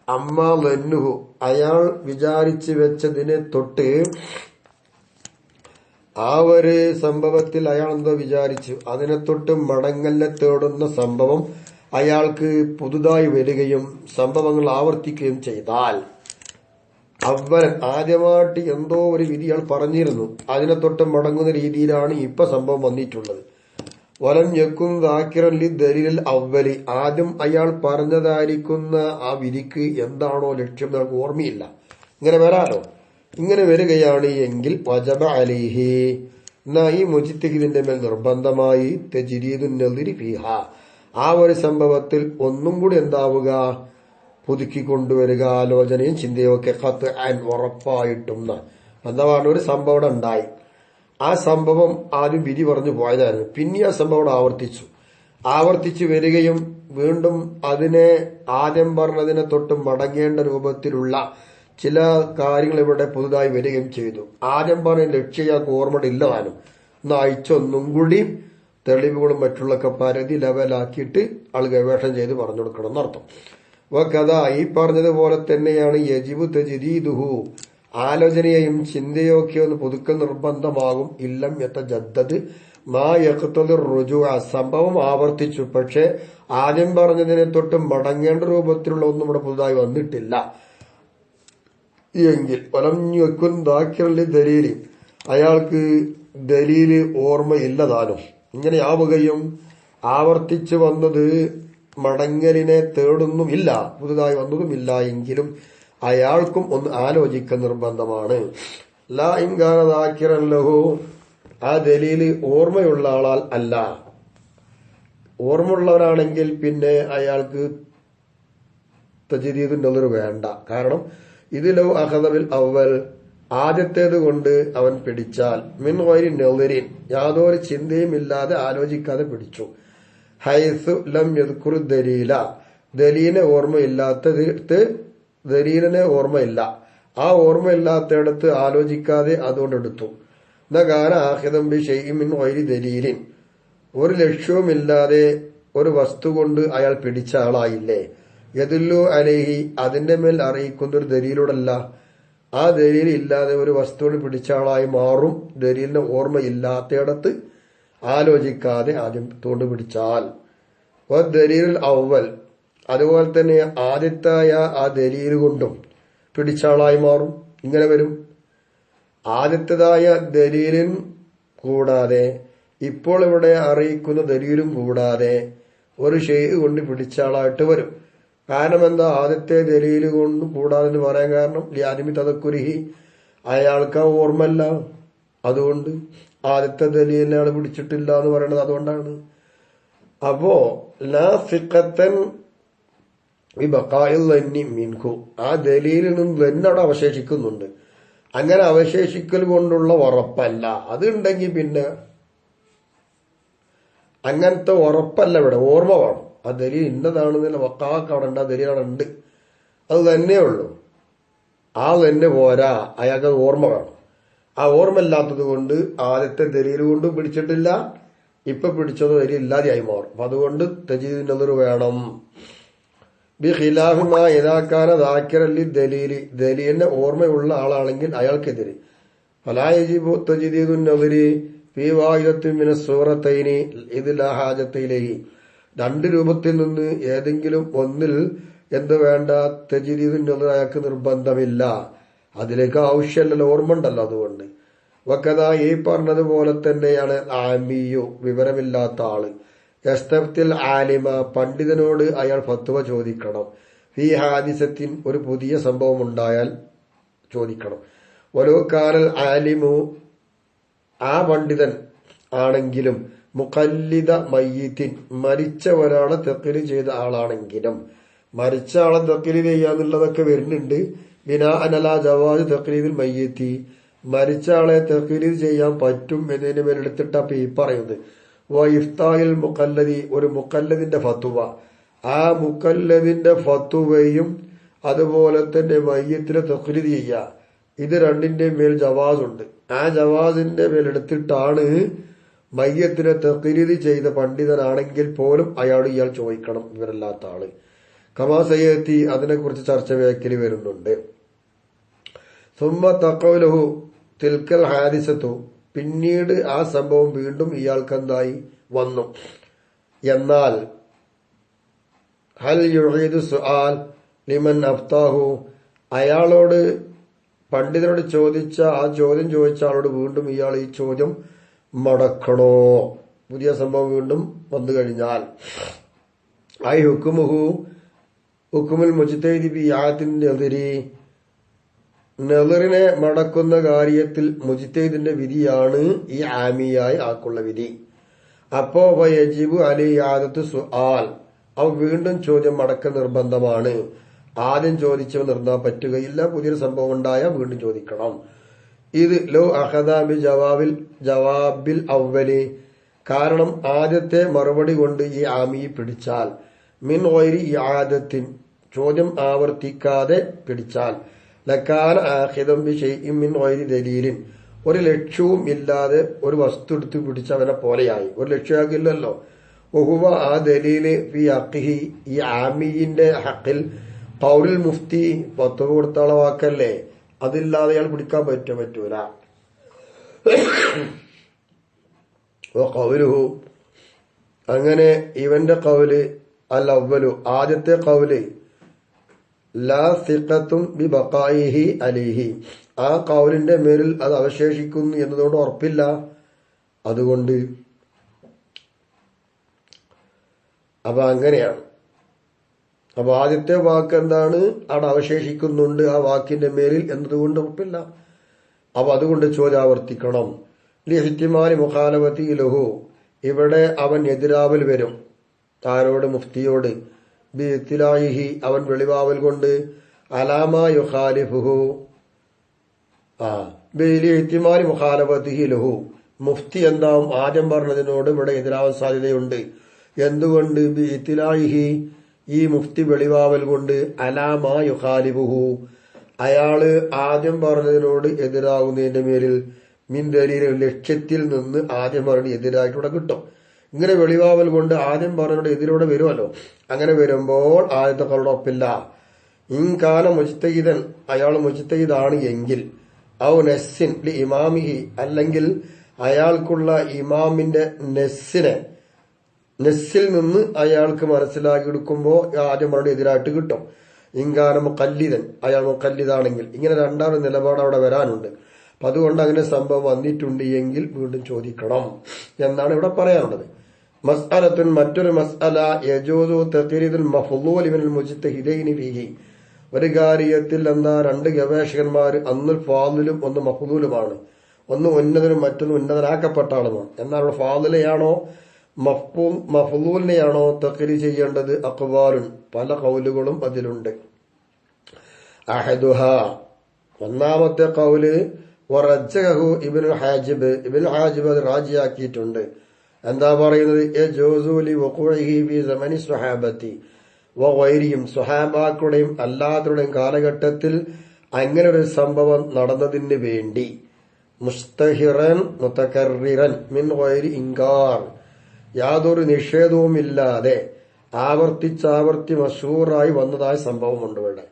അമ്മാ ലന്നുഹു, അയാൾ വിചാരിച്ചു വെച്ചതിനെ തൊട്ട് ആ ഒരു സംഭവത്തിൽ അയാൾ എന്തോ വിചാരിച്ചു, അതിനെ തൊട്ട് മടങ്ങലിനെ തേടുന്ന സംഭവം അയാൾക്ക് പുതുതായി വരികയും സംഭവങ്ങൾ ആവർത്തിക്കുകയും ചെയ്താൽ, അവൻ ആദ്യമായിട്ട് എന്തോ ഒരു വിധി അയാൾ പറഞ്ഞിരുന്നു, അതിനെ തൊട്ട് മടങ്ങുന്ന രീതിയിലാണ് ഇപ്പൊ സംഭവം വന്നിട്ടുള്ളത്. വലം യക്കുൻ ദാക്കിറൻ ലി ദലീൽ അവലി, ആദ്യം അയാൾ പറഞ്ഞതായിരിക്കുന്ന ആ വിധിക്ക് എന്താണോ ലക്ഷ്യം നമുക്ക് ഓർമ്മയില്ല. ഇങ്ങനെ വരാലോ. ഇങ്ങനെ വരികയാണ് എങ്കിൽ വജബ അലൈഹി, എന്നാ ഈ മുജ്തഹിദിന്റെ മേൽ നിർബന്ധമായി തജ്രീദുൻ നളിരി ഫീഹ, ആ ഒരു സംഭവത്തിൽ ഒന്നും കൂടി എന്താവുക, പുതുക്കി കൊണ്ടുവരിക, ആലോചനയും ചിന്തയും ഒക്കെ കത്ത് ഉറപ്പായിട്ടും. എന്താ ഒരു സംഭവം ഉണ്ടായി, ആ സംഭവം ആദ്യം വിധി പറഞ്ഞു പോയതായിരുന്നു, പിന്നെ ആ സംഭവം ആവർത്തിച്ചു വരികയും വീണ്ടും അതിനെ ആദ്യം പറഞ്ഞതിനെ തൊട്ട് മടങ്ങേണ്ട രൂപത്തിലുള്ള ചില കാര്യങ്ങൾ ഇവിടെ പുതുതായി വരികയും ചെയ്തു. ആദ്യം പറഞ്ഞ ലക്ഷ്യയാൾക്ക് ഓർമ്മയില്ലതാനും, എന്നാൽ അയച്ചൊന്നും കൂടി തെളിവുകളും മറ്റുള്ളൊക്കെ പരിധി ലെവലാക്കിയിട്ട് ആൾ ഗവേഷണം ചെയ്ത് പറഞ്ഞു കൊടുക്കണം എന്നർത്ഥം. കഥ ഈ പറഞ്ഞതുപോലെ തന്നെയാണ് യജിബു തജ്ദീദുഹു, ആലോചനയെയും ചിന്തയൊക്കെ ഒന്ന് പുതുക്കൽ നിർബന്ധമാകും. ഇല്ലം യതജദ്ദദ് മാ യഖ്തദിർ റുജൂഅ, സംഭവം ആവർത്തിച്ചു, പക്ഷെ ആദ്യം പറഞ്ഞതിനെ തൊട്ട് മടങ്ങേണ്ട രൂപത്തിലുള്ള ഒന്നും ഇവിടെ പുതുതായി വന്നിട്ടില്ല എങ്കിൽ വലം യകുൻ ദാക്കിറൻ ലി ദലീലി, അയാൾക്ക് ദലീല് ഓർമ്മയില്ലതാനും. ഇങ്ങനെയാവുകയും ആവർത്തിച്ചു വന്നത് മടങ്ങലിനെ തേടുന്നുമില്ല, പുതുതായി വന്നതുമില്ല എങ്കിലും അയാൾക്കും ഒന്ന് ആലോചിക്കൽ നിർബന്ധമാണ്. ലാ ഇൻകാന ദാക്കിറൻ ലഹു, ആ ദലീല് ഓർമ്മയുള്ള ആളാൽ അല്ല. ഓർമ്മയുള്ളവരാണെങ്കിൽ പിന്നെ അയാൾക്ക് തജ്ദീദുൻ നദർ വേണ്ട. കാരണം ഇത് ലൗ അഖദബിൽ അവൽ, ആദ്യത്തേത് കൊണ്ട് അവൻ പിടിച്ചാൽ, മിൻ ഗൈരി നദരിൻ, യാതൊരു ചിന്തയും ഇല്ലാതെ ആലോചിക്കാതെ പിടിച്ചു. ഹൈസു ലം യദ്കുർ ദലീല, ദലീലിനെ ഓർമ്മയില്ലാത്തത്, ദലീലിനെ ഓർമ്മയില്ല, ആ ഓർമ്മയില്ലാത്തയിടത്ത് ആലോചിക്കാതെ അതുകൊണ്ടെടുത്തു. നഗാന ആഖിദം ബി ഷൈഇൻ മിൻ ഗൈരി ദലീലിൻ, ഒരു ലക്ഷ്യവുമില്ലാതെ ഒരു വസ്തു കൊണ്ട് അയാൾ പിടിച്ച ആളായില്ലേ. യദുല്ലു അലൈഹി, അതിന്റെ മേൽ അറിയിക്കുന്ന ഒരു ദലീലുടല്ല, ആ ദലീൽ ഇല്ലാതെ ഒരു വസ്തുവിന് പിടിച്ച ആളായി മാറും. ദലീലിന് ഓർമ്മയില്ലാത്തയിടത്ത് ആലോചിക്കാതെ ആദ്യം തോണ്ട് പിടിച്ചാൽ. ദലീലുൽ അവൽ, അതുപോലെ തന്നെ ആദ്യത്തായ ആ ദലീൽ കൊണ്ടും പിടിച്ച ആളായി മാറും. ഇങ്ങനെ വരും. ആദ്യത്തേതായ ദലീലും കൂടാതെ ഇപ്പോൾ ഇവിടെ അറിയിക്കുന്ന ദലീലും കൂടാതെ ഒരു ഷെയ് കൊണ്ട് പിടിച്ച ആളായിട്ട് വരും. കാരണം എന്താ, ആദ്യത്തെ ദലീല് കൊണ്ട് കൂടാതെ എന്ന് പറയാൻ കാരണം ലിയാദിമി തദക്കുരിഹി, അയാൾക്ക് ഓർമ്മല്ല, അതുകൊണ്ട് ആദ്യത്തെ ദലീലിനെ ആൾ പിടിച്ചിട്ടില്ല എന്ന് പറയുന്നത് അതുകൊണ്ടാണ്. അപ്പോ ലാ ഫിഖത്തൻ ബിബഖാഇൽ ലന്നി മിൻഹു, ആ ദലീലിൽ നിന്ന് തന്നെ അവിടെ അവശേഷിക്കുന്നുണ്ട്. അങ്ങനെ അവശേഷിക്കൽ കൊണ്ടുള്ള ഉറപ്പല്ല. അതുണ്ടെങ്കിൽ പിന്നെ അങ്ങനത്തെ ഉറപ്പല്ല, ഇവിടെ ഓർമ്മ വേണം. ആ ദലീൽ ഇന്നതാണെന്നില്ല, വക്കാക്ക് അവിടെ ഉണ്ട്, ആ ദലീൽ അവിടെ ഉണ്ട്, അത് തന്നെ ഉള്ളൂ. ആ തന്നെ പോരാ, അയാൾക്ക് ഓർമ്മ വേണം. ആ ഓർമ്മ ഇല്ലാത്തത് കൊണ്ട് ആദ്യത്തെ ദലീൽ കൊണ്ടും പിടിച്ചിട്ടില്ല, ഇപ്പൊ പിടിച്ചത് ദലീൽ ഇല്ലാതെയായി മാറും. അപ്പൊ അതുകൊണ്ട് തജ്ദീദുൻ നദർ വേണം. ബി ഖിലാഫിമാ ഇദാകാന ദാക്കിറല്ലി ദലീലി, ദലീലിന്റെ ഓർമ്മയുള്ള ആളാണെങ്കിൽ അയാൾക്കെതിരെ ഫലാ യജിബു തജ്ദീദുൻ നദരി ഫീ വാഹിദത്തിൻ മിന സൂറത്തൈനി ഇദ് ലാ ഹാജത ഇലൈഹി, രണ്ട് രൂപത്തിൽ നിന്ന് ഏതെങ്കിലും ഒന്നിൽ എന്ത് വേണ്ട, തജ്ദീദുൻ നദർ അയാൾക്ക് നിർബന്ധമില്ല, അതിലേക്ക് ആവശ്യമല്ലല്ലോ, ഓർമ്മ ഉണ്ടല്ലോ. അതുകൊണ്ട് വക്കതാ, ഈ പറഞ്ഞതുപോലെ തന്നെയാണ് ആമിയു, വിവരമില്ലാത്ത ആള്, യസ്തഫ്തിൽ ആലിമ, പണ്ഡിതനോട് അയാൾ ഫത്വ ചോദിക്കണം. ഫീ ഹാദിസത്തിൻ, ഒരു പുതിയ സംഭവം ഉണ്ടായാൽ ചോദിക്കണം. വലോ കാനൽ ആലിമു, ആ പണ്ഡിതൻ ആണെങ്കിലും മുഖല്ലിദ മയ്യിത്തിൻ, മരിച്ച ഒരാളെ തഖ്ലീദ് ചെയ്ത ആളാണെങ്കിലും, മരിച്ച ആളെ തഖ്ലീദ് ചെയ്യാന്നുള്ളതൊക്കെ വരുന്നുണ്ട്. ബിനാ അനലാ ജവാദ് തഖ്ലീദിൽ മയ്യിത്തി, മരിച്ച ആളെ തഖ്ലീദ് ചെയ്യാൻ പറ്റും എന്നതിന് മേലെടുത്തിട്ടപ്പോ ഈ പറയുന്നത്. ഇഫ്താഹിൽ മുഖല്ലദി, ഒരു മുഖല്ലദിന്റെ ഫത്വ, ആ മുഖല്ലദിന്റെ ഫത്വയും അതുപോലെ തന്നെ മയ്യത്തിനെ തഖ്ലീദ് ചെയ്യുക, ഇത് രണ്ടിന്റെ മേൽ ജവാസുണ്ട്. ആ ജവാസിന്റെ മേലെടുത്തിട്ടാണ് മയ്യത്തിനെ തഖ്ലീദ് ചെയ്ത പണ്ഡിതനാണെങ്കിൽ പോലും ഇയാൾ ചോദിക്കണം, ഇവരല്ലാത്ത ആള്. കമാ സയ്യത്തി, അതിനെക്കുറിച്ച് ചർച്ച വേക്കലി വരുന്നുണ്ട്. സുമ്മ തഖൗലഹു തിൽക്കൽ ഹാദിസത്തു, പിന്നീട് ആ സംഭവം വീണ്ടും ഇയാൾക്കെന്തായി വന്നു. എന്നാൽ ഹൽ യുഈദു സുആൽ ലിമൻ അഫ്താഹു, അയാളോട് പണ്ഡിതനോട് ചോദിച്ച ആ ചോദ്യം ചോദിച്ച ആളോട് വീണ്ടും ഇയാൾ ഈ ചോദ്യം മടക്കണോ, പുതിയ സംഭവം വീണ്ടും വന്നു കഴിഞ്ഞാൽ. ഐ ഹുക്കുമുഹു ഹുക്കുമുൽ മുജ്തഹിദി ബി ആത്തിൻ നദരി, നദറിനെ മടക്കുന്ന കാര്യത്തിൽ മുജ്തഹിദിന്റെ വിധിയാണ് ഈ ആമിയായ ആക്കുള്ള വിധി. അപ്പോ യജിബു അലൈ ആദത്തു സുആൽ, അവ വീണ്ടും ചോദ്യം മടക്ക നിർബന്ധമാണ്. ആദ്യം ചോദിച്ചവ നിർത്താൻ പറ്റുകയില്ല, പുതിയൊരു സംഭവം ഉണ്ടായാൽ വീണ്ടും ചോദിക്കണം. ഇത് ലോ അഹദാബി ജവാബിൽ അവലി, കാരണം ആദ്യത്തെ മറുപടി കൊണ്ട് ഈ ആമി പിടിച്ചാൽ, മിൻ ഗൈരി ഇആദത്തിൻ, ചോദ്യം ആവർത്തിക്കാതെ പിടിച്ചാൽ, ലക്കാന ആഖിദൻ ബി ഷൈഇൻ മിൻ ഗൈരി ദലീലിൻ, ഒരു ലക്ഷ്യവും ഇല്ലാതെ ഒരു വസ്തു എടുത്ത് പിടിച്ചവനെ പോലെയായി. ഒരു ലക്ഷ്യമാക്കില്ലല്ലോ. വഹുവ, ആ ദലീല് ഫി ഹഖിഹി, ഈ ആമിയിന്റെ ഹഖിൽ ഖൗലുൽ മുഫ്തി, ഫത്വ കൊടുത്താളെ വാക്കല്ലേ, അതില്ലാതെ അയാൾ പിടിക്കാൻ പറ്റൂല. ഖൗലുഹു, അങ്ങനെ ഇവന്റെ ഖൗല് അൽ അവ്വലു, ആദ്യത്തെ ഖൗല് ലാ സിഖത്തും ബി ബഖായിഹി അലൈഹി, ആ കൗലിന്റെ മേലിൽ അത് അവശേഷിക്കുന്നു എന്നതുകൊണ്ട് ഉറപ്പില്ല. അതുകൊണ്ട് അപ്പൊ അങ്ങനെയാണ്. അപ്പൊ ആദ്യത്തെ വാക്ക് എന്താണ്? അവിടെ അവശേഷിക്കുന്നുണ്ട് ആ വാക്കിന്റെ മേലിൽ എന്നതുകൊണ്ട് ഉറപ്പില്ല. അപ്പൊ അതുകൊണ്ട് ചോദ്യം ആവർത്തിക്കണം. ലിഹിത്തിമാലി മുഖാലവത്തി ലഹു, ഇവിടെ അവൻ എതിരാവൽ വരും. ആരോട്? മുഫ്തിയോട്. ബി ഇത്തിലായിഹി, അവൻ വെളിവാവൽ കൊണ്ട്. അലാമ യുഖാലിഫുഹു, ബിലിഹിത്തിമാലി മുഖാലവത്തിഹി ലഹു, മുഫ്തി എന്താവും? ആദ്യം പറഞ്ഞതിനോട് ഇവിടെ എതിരാവാൻ സാധ്യതയുണ്ട്. എന്തുകൊണ്ട്? ബി ഇത്തിലായിഹി, ഈ മുഫ്തി വെളിവാവൽ കൊണ്ട്. അലാമ യുഖാലിഫുഹു, അയാള് ആദ്യം പറഞ്ഞതിനോട് എതിരാകുന്നതിന്റെ മേലിൽ. മിൻ ദലീൽ, ലക്ഷ്യത്തിൽ നിന്ന് ആദ്യം പറഞ്ഞ എതിരായിട്ടൂടെ കിട്ടും. ഇങ്ങനെ വെളിവാവൽ കൊണ്ട് ആദ്യം പറഞ്ഞോട് എതിരോടെ വരുമല്ലോ. അങ്ങനെ വരുമ്പോൾ ആദ്യത്തെ കൗലിന് ഉറപ്പില്ല. ഇൻകാന മുജ്തഹിദൻ, അയാൾ മുജ്തഹിദാണ് എങ്കിൽ. ഔ നെസ്സിൻ ലി ഇമാമിഹി, അല്ലെങ്കിൽ അയാൾക്കുള്ള ഇമാമിന്റെ നെസ്സിൽ നിന്ന് അയാൾക്ക് മനസ്സിലാക്കി എടുക്കുമ്പോ ആദ്യം പറഞ്ഞ എതിരായിട്ട് കിട്ടും. ഇൻകാന മുഖല്ലിദൻ, അയാൾ മുഖല്ലിദാണെങ്കിൽ. ഇങ്ങനെ രണ്ടാമത് നിലപാട് അവിടെ വരാനുണ്ട്. അപ്പൊ അതുകൊണ്ട് അങ്ങനെ സംഭവം വന്നിട്ടുണ്ട് എങ്കിൽ വീണ്ടും ചോദിക്കണം എന്നാണ് ഇവിടെ പറയാനുള്ളത്. മസ്അലത്തുൻ, മറ്റൊരു മസ്അല, യജൂസു തഖ്രീദുൽ മഫ്ളൂൽ മിനൽ മുജ്തഹിദൈനി ഫീഹി, ഒരു കാര്യത്തിൽ എന്താ രണ്ട് ഗവേഷകന്മാർ, ഒന്ന് ഫാദിലും ഒന്ന് മഫ്ളൂലുമാണ്. ഒന്ന് ഉന്നതനും മറ്റൊന്ന് ഉന്നതനാക്കപ്പെട്ട ആളുമാണ്. എന്നാൽ അവിടെ ഫാദിലെയാണോ മഫ്ളൂലിനെയാണോ തഖ്രീദ് ചെയ്യേണ്ടത്? അഖ്വാലുൻ, പല ഖൗലുകളും അതിലുണ്ട്. അഹദുഹ, ഒന്നാമത്തെ ഖൗല് വറജ്ജഹു ഇബ്നുൽ ഹാജിബ്, ഇബ്നുൽ ഹാജിബ് അത് റാജിയാക്കിയിട്ടുണ്ട്. എന്താ പറയുന്നത്? യജൂസു ലി വഖൂഇഹി ഫീ സമനി സ്വഹാബത്തി വഗൈരിഹിം, സ്വഹാബാക്കളുടെയും അല്ലാത്തവരുടെയും കാലഘട്ടത്തിൽ അങ്ങനെ ഒരു സംഭവം നടന്നതിന് വേണ്ടി. മുസ്തഹിറൻ മുതകർറിറൻ മിൻ ഗൈരി ഇൻകാർ, യാതൊരു നിഷേധവുമില്ലാതെ ആവർത്തിച്ചാവർത്തി മശൂറായി വന്നതായ സംഭവമുണ്ട് ഇവിടെ.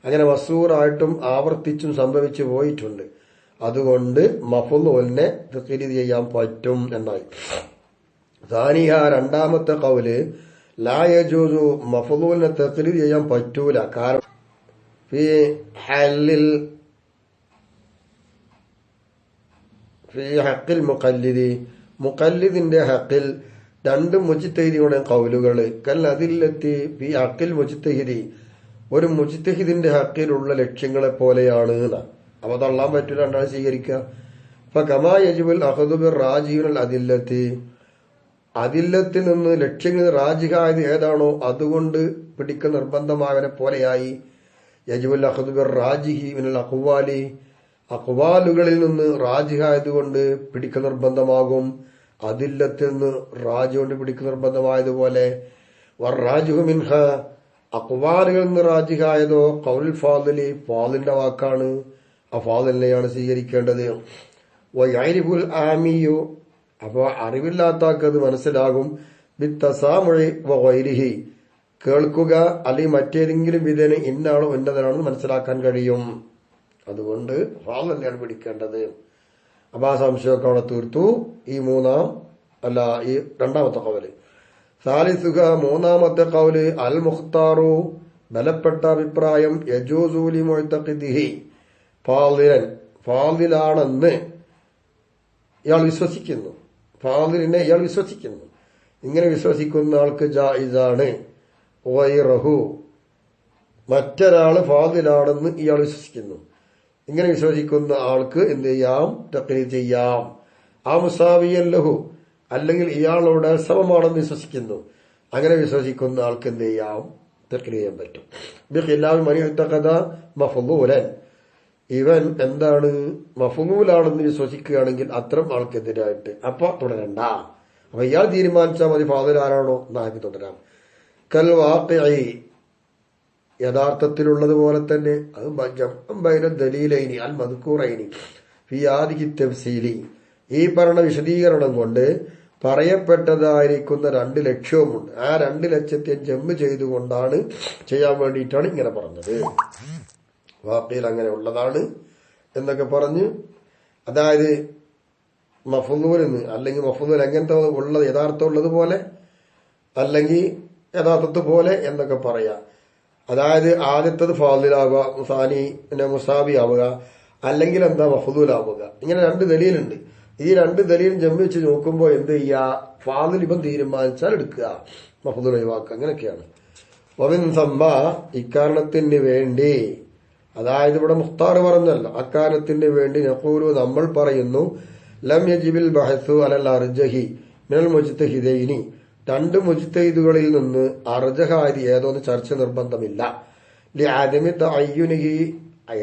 അങ്ങനെ മശൂറായിട്ടും ആവർത്തിച്ചും സംഭവിച്ചു പോയിട്ടുണ്ട്. അതുകൊണ്ട് മഫ്ളൂലിനെ തഖ്രീദ് ചെയ്യാൻ പറ്റും എന്നായി. സാനിഹ, രണ്ടാമത്തെ ഖൗല്, ലാ യജൂസു, മഫ്ളൂലിനെ തഖ്രീദ് ചെയ്യാൻ പറ്റൂല. കാരണം ഫീ ഹഖിൽ മുഖല്ലിദി, മുഖല്ലിദിന്റെ ഹഖിൽ രണ്ട് മുജ്തഹിദിയുടെ ഖൗലുകള്. കൽ അതില്ലത്തി ഫീ ഹഖിൽ മുജ്തഹിദി, ഒരു മുജ്തഹിദിന്റെ ഹഖിലുള്ള ലക്ഷ്യങ്ങളെ പോലെയാണ്. അവ തള്ളാൻ പറ്റൂല, രണ്ടാണ് സ്വീകരിക്കുക. അപ്പൊ കമാ യജിബുൽ അഖദു ബിർ റാജിഹിൽ അതില്ലത്തി, അതില്ലത്തിൽ നിന്ന് ലക്ഷ്യങ്ങൾ റാജിഹായത് ഏതാണോ അതുകൊണ്ട് പിടിക്കുന്ന നിർബന്ധമായവനെ പോലെയായി. യജിബുൽ അഖദു ബിർ റാജിഹി മിനൽ അഖ്വാലി, അഖ്വാലുകളിൽ നിന്ന് റാജിഹായതുകൊണ്ട് പിടിക്കുന്ന നിർബന്ധമാകും. അതില്ലത്തിൽ നിന്ന് റാജി കൊണ്ട് പിടിക്കുന്ന നിർബന്ധമായതുപോലെ. വറാജിഹു മിൻഹ, അഖ്വാലുകളിൽ നിന്ന് റാജിഹായതോ ഖൗലുൽ ഫാദിലി, ഫാദിലിന്റെ വാക്കാണ്. ആ ഫാദിലിനെയാണ് സ്വീകരിക്കേണ്ടത്. വയരിഫുൽ ആമിയു, അപ്പൊ അറിവില്ലാത്താക്കത് മനസ്സിലാകും. ബിത്തസാമുഇ വഗൈരിഹി, കേൾക്കുക അല്ലെങ്കിൽ മറ്റേതെങ്കിലും വിധേന ഇന്നാളോ ഉന്നതനാണെന്ന് മനസ്സിലാക്കാൻ കഴിയും. അതുകൊണ്ട് ഫാദിലിനെയാണ് പിടിക്കേണ്ടത്. അപ്പൊ ആ സംശയമൊക്കെ അവിടെ തീർത്തു. ഈ രണ്ടാമത്തെ ഖൗല്. സാലിസുക, മൂന്നാമത്തെ ഖൗല്, അൽ മുഖ്താറു, ബലപ്പെട്ട അഭിപ്രായം, യജൂസു ലി മുഅ്തഖിദിഹി ഫാദിലൻ, ഫാദിലാണെന്ന് ഇയാൾ വിശ്വസിക്കുന്നു. ഫാദിലിനെ ഇയാൾ വിശ്വസിക്കുന്നു. ഇങ്ങനെ വിശ്വസിക്കുന്ന ആൾക്ക് ജായിസാണ്. ഗൈറഹു, മറ്റൊരാള് ഫാദിലാണെന്ന് ഇയാൾ വിശ്വസിക്കുന്നു. ഇങ്ങനെ വിശ്വസിക്കുന്ന ആൾക്ക് എന്ത് ചെയ്യാം? തഖ്രീദ് ചെയ്യാം. ആ മുസാവിയൻ ലഹു, അല്ലെങ്കിൽ ഇയാളോട് സമമാണെന്ന് വിശ്വസിക്കുന്നു. അങ്ങനെ വിശ്വസിക്കുന്ന ആൾക്ക് എന്ത് ചെയ്യാം? തഖ്രീദ് ചെയ്യാൻ പറ്റും. ബിഖിലാഫി മൻ ഇഅ്തഖദ മഫ്ളൂലൻ, ഇവൻ എന്താണ് മഫ്ളൂലാണെന്ന് വിശ്വസിക്കുകയാണെങ്കിൽ അത്തരം ആൾക്കെതിരായിട്ട് അപ്പൊ തുടരണ്ട. അപ്പൊ ഇയാൾ തീരുമാനിച്ചാൽ മതി ഫാദിൽ ആരാണോ നാക്കി തുടരാം. കൽ വാഖിഇ, യഥാർത്ഥത്തിലുള്ളതുപോലെ തന്നെ. അത് ബൈന ദലീലൈനി അൽ മദ്കൂറൈനി ഫീ ഹാദിഹി തഫ്സീലി, ഈ പറഞ്ഞ വിശദീകരണം കൊണ്ട് പറയപ്പെട്ടതായിരിക്കുന്ന രണ്ട് ലക്ഷ്യവുമുണ്ട്. ആ രണ്ട് ലക്ഷ്യത്തെ ജമ്മ് ചെയ്തുകൊണ്ടാണ് ചെയ്യാൻ വേണ്ടിയിട്ടാണ് ഇങ്ങനെ പറഞ്ഞത്. വാക്കിയിൽ അങ്ങനെ ഉള്ളതാണ് എന്നൊക്കെ പറഞ്ഞ്, അതായത് മഫ്ളൂലിന് അല്ലെങ്കിൽ മഫ്ളൂൽ എങ്ങനത്തെ ഉള്ളത് യഥാർത്ഥം ഉള്ളതുപോലെ അല്ലെങ്കിൽ യഥാർത്ഥത്തെ പോലെ എന്നൊക്കെ പറയാം. അതായത് ആദ്യത്തത് ഫാദിലാവുക, സാനി മുസാബി ആവുക, അല്ലെങ്കിൽ എന്താ മഫ്ദൂലാവുക. ഇങ്ങനെ രണ്ട് ദലീലുണ്ട്. ഈ രണ്ട് ദലീലും ജമ്മി വെച്ച് നോക്കുമ്പോൾ എന്ത് ചെയ്യുക, ഫാദിൽ ഇപ്പം തീരുമാനിച്ചാൽ എടുക്കുക, മഫ്ദൂൽ ഒഴിവാക്കുക. അങ്ങനെയൊക്കെയാണ്. വമിൻ സമ്മ ഇക്കാരണത്തിന് വേണ്ടി, അതായത് ഇവിടെ മുഖ്താർ പറഞ്ഞല്ലോ, അക്കാരണത്തിന് വേണ്ടി നഖൂലു നമ്മൾ പറയുന്നു, ലം യജിബിൽ ബഹസു അലൽ അർജഹി മിനൽ മുജ്തഹിദൈനി, രണ്ട് മുജ്തഹിദുകളിൽ നിന്ന് അർജഹാരി ഏതോന്ന് ചർച്ച നിർബന്ധമില്ല. ലി ആദമി തഅയ്യുനിഹി,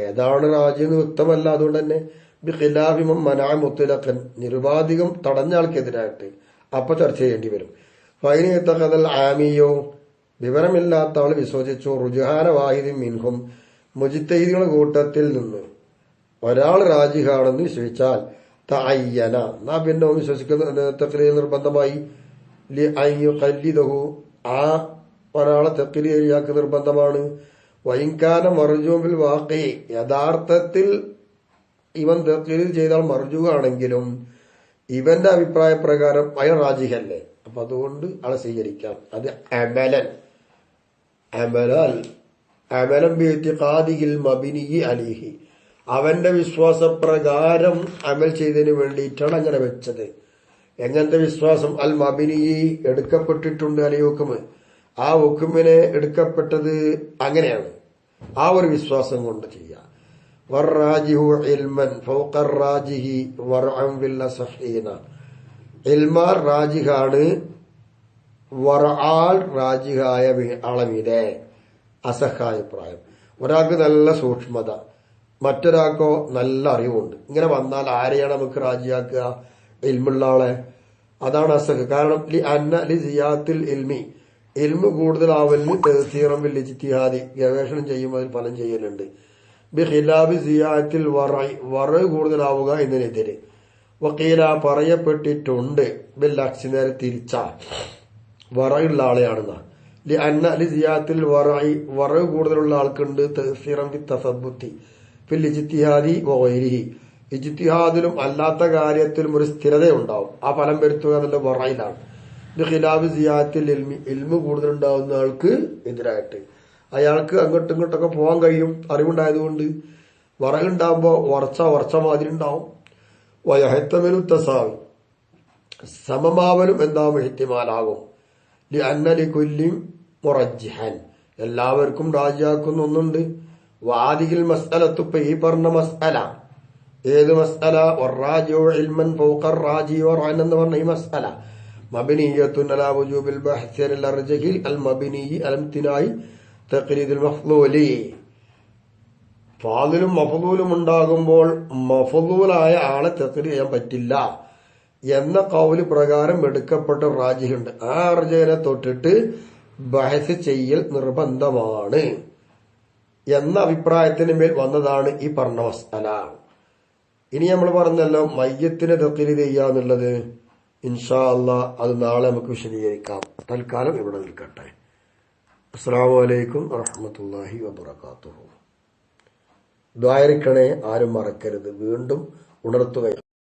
ഏതാണ് റാജി എന്ന് വ്യക്തമല്ല, അതുകൊണ്ട് തന്നെ ബിഖിലാഫി മൻ മനഅ മുത്ലഖൻ, നിരുപാധികം തടഞ്ഞ ആൾക്കെതിരായിട്ട് അപ്പൊ ചർച്ച ചെയ്യേണ്ടി വരും. ഫൈന യതഖദൽ ആമിയോ, വിവരമില്ലാത്ത ആൾ വിശ്വസിച്ചു, റുജുഹാന വാഹിദിൻ മിൻഹും, മുജ്തഹിദുകളുടെ കൂട്ടത്തിൽ നിന്ന് ഒരാൾ റാജിഹാണെന്ന് വിശ്വസിച്ചാൽ തഅയ്യന, എന്നാ പിന്നെ വിശ്വസിക്കുന്ന തഖ്ലീദ് നിർബന്ധമായി. ലി അയ്യുഖല്ലിദഹു, ആ ഒരാളെ തഖ്ലീദ് നിർബന്ധമാണ്. വൈൻകാന മർജൂൻ ബിൽ വാഖി, യഥാർത്ഥത്തിൽ ഇവൻ തഖ്ലീദ് ചെയ്താൽ മർജൂഹാണെങ്കിലും ഇവന്റെ അഭിപ്രായ പ്രകാരം അയാൾ റാജിഹല്ലേ, അപ്പൊ അതുകൊണ്ട് ആളെ സ്വീകരിക്കാം. അത് അമലൻ അമലൻ ബിഇഅ്തിഖാദിഹിൽ മബ്നി അലൈഹി, അവന്റെ വിശ്വാസപ്രകാരം അമൽ ചെയ്തതിന് വേണ്ടിയിട്ടാണ് അങ്ങനെ വെച്ചത്. എങ്ങനത്തെ വിശ്വാസം? അൽ മബ്നി, എടുക്കപ്പെട്ടിട്ടുണ്ട് അലൈഹി ഹുക്മ്, ആ ഹുക്മിനെ എടുക്കപ്പെട്ടത് അങ്ങനെയാണ്, ആ ഒരു വിശ്വാസം കൊണ്ട് ചെയ്യാം. വറാജിഹു ഇൽമൻ ഫൗഖ റാജിഹി വറഅൻ ഫിൽ അസ്ഹീന, ഇൽമാർ റാജിഹാണ്, വറആൽ റാജിഹായ അളവിലെ അസഹായ പ്രായം. ഒരാൾക്ക് നല്ല സൂക്ഷ്മത, മറ്റൊരാൾക്കോ നല്ല അറിവുണ്ട്. ഇങ്ങനെ വന്നാൽ ആരെയാണ് നമുക്ക് റാജിയാക്കുക? ഇൽമുള്ള ആളെ. അതാണ് അസഹ്. കാരണം ലി അന്ന ലി സിയാത്തിൽ ഇൽമി, ഇൽമു കൂടുതലാവലിന് തഅ്സീറൻ ബിൽ ഇജ്തിഹാദി, ഗവേഷണം ചെയ്യുമ്പോൾ അതിൽ ഫലം ചെയ്യലുണ്ട്. ബിഖിലാബി സിയാത്തിൽ വറ കൂടുതലാവുക എന്നതിനെതിരെ. വക്കീല പറയപ്പെട്ടിട്ടുണ്ട്, ബിൽ അക്സി, നേരെ തിരിച്ച വറയുള്ള ആളെയാണെന്ന. ലി അന്ന ലി സിയാത്തിൽ വറ കൂടുതലുള്ള ആൾക്കുണ്ട് തഅ്സീറൻ ബി തസബ്ബുത്തി ഫിൽ ഇജ്തിഹാദി വഗൈരിഹി, ഇജ്തിഹാദിലും അല്ലാത്ത കാര്യത്തിലും ഒരു സ്ഥിരത ഉണ്ടാവും. ആ ഫലം വരുത്തുക എന്നുള്ള വറയിലാണ്. ബിഖിലാബി സിയാത്തിൽ ഇൽമി, ഇൽമു കൂടുതലുണ്ടാവുന്ന ആൾക്ക് എതിരായിട്ട് അയാൾക്ക് അങ്ങോട്ടും ഇങ്ങോട്ടൊക്കെ പോകാൻ കഴിയും, അറിവുണ്ടായതുകൊണ്ട്. വറയുണ്ടാകുമ്പോ വർച്ച മാതിരി ഉണ്ടാവും. വയഹത്തമിനു തസാവി, സമമാവലും എന്താവും, ഇഹ്തിമാലാകും. ലി അന്ന ലി കുല്ലിം മുറജ്ജിഹൻ, എല്ലാവർക്കും റാജിയാക്കുന്ന ഒന്നുണ്ട്. വാദിഹിൽ മസ്അലത്തു, ഇപ്പൊ ഈ പറഞ്ഞ മസ്അല, ഏത് മസ്അല? വറാജിഉ ഇൽമൻ ഫൗഖ റാജി വറഅൻ എന്ന് പറഞ്ഞ ഈ മസ്അല മബ്നിയ്യത്തുൻ അലാ വുജൂബിൽ ബഹ്സി അൽ അർജഹി അൽ മബ്നി അൽ ഇംതിനാഇ തഖ്ലീദുൽ മഫ്ളൂലി. ഫാദിലും മഫ്ളൂലും ഉണ്ടാകുമ്പോൾ മഫ്ളൂലായ ആളെ തഖ്ലീദ് ചെയ്യാൻ പറ്റില്ല എന്ന ഖൗല് പ്രകാരം എടുക്കപ്പെട്ട റാജിഹുണ്ട്. ആ അർജനെ തൊട്ടിട്ട് ബഹസ് ചെയ്യൽ നിർബന്ധമാണ് എന്ന അഭിപ്രായത്തിന് മേൽ വന്നതാണ് ഈ പറഞ്ഞ മസ്അല. ഇനി നമ്മൾ പറഞ്ഞല്ലോ മയ്യത്തിനെ തഖ്ലീദ് ചെയ്യാന്നുള്ളത്. ഇൻഷാ അല്ലാഹ് അത് നാളെ നമുക്ക് വിശദീകരിക്കാം. തൽക്കാലം ഇവിടെ നിൽക്കട്ടെ. അസ്സലാമു അലൈക്കും വറഹ്മത്തുള്ളാഹി വബറകാതുഹു. ദ്വായരിക്കണേ, ആരും മറക്കരുത്. വീണ്ടും ഉണർത്തുക.